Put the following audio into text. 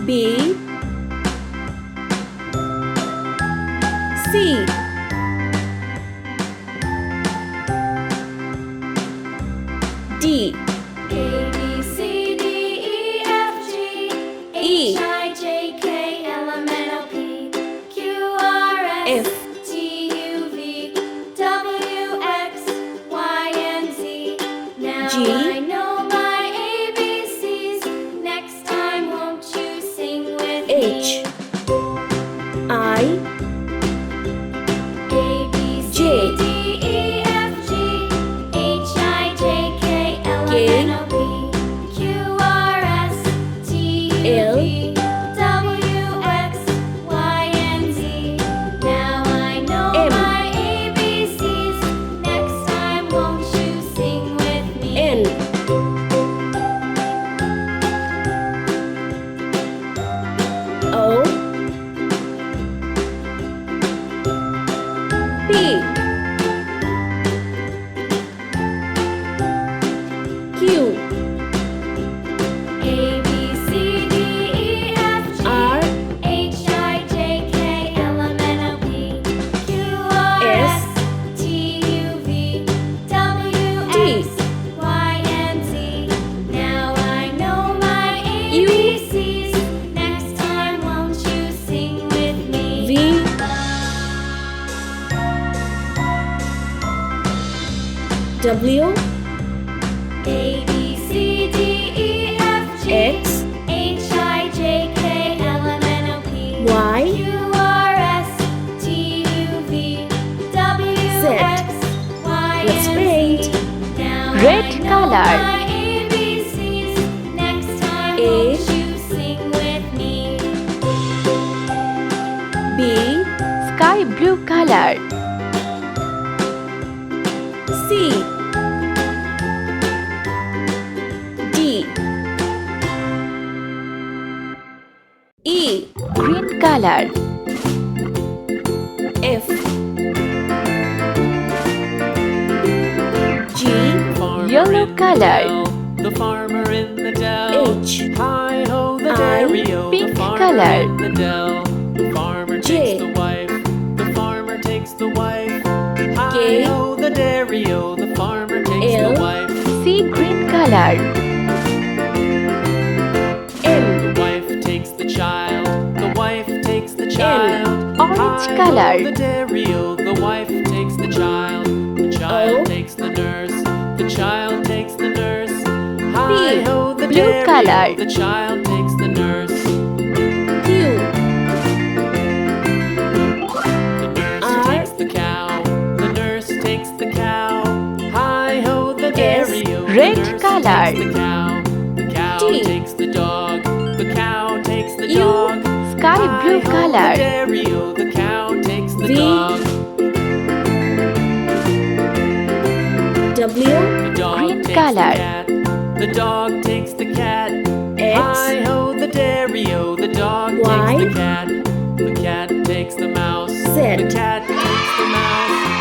B C D A B C D E F G E H I J K L M N O P Q R S F T U V W X Y and Z. Now G I know my ABCs. Next time, won't you sing with H me? I A B C J D E F G H I J K L M N O P Q R S T U V W X Y and Z. Now I know M my ABCs. Next time, won't you sing with me? N O P Q A B C D E F G R H I J K L M N O P Q R S S T U V W T X Y and Z. Now I know my U ABCs. Next time, won't you sing with me? V W A B C D E F G X H I J K L M N O P Y Q R S T U V W Z. X Y Let's and paint. Z. Now Red I know color. my ABCs. Next time, A. won't you sing with me? B Sky blue color. C D E Green color. F G Yellow color. The farmer in the dell. H Hi ho, the I. dairy-o, Pink the farmer color. in the dell. The farmer J. takes the wife. The farmer takes the wife. Hi K. ho, the dairy-o, the farmer takes L. the wife. Sea green color. M The wife takes the child. The wife takes the child. Orange Hi color. ho, the dairy-o, the wife takes the child. The child O. takes the nurse. The child takes the nurse. Hi ho, the Blue dairy-o, color. the child takes the nurse. Q The nurse R. takes the cow. The nurse takes the cow. Hi ho, the dairy-o. The Red nurse color. takes the cow. The cow T. takes the dog. The cow takes the U. dog. Sky blue Hi ho, color. the dairy-o. The cow takes the V. dog. W The dog Green takes color. the cat. The dog takes the cat. X Hi ho, the dairy-o. The dog Y. takes the cat. The cat takes the mouse. Z. The cat takes the mouse.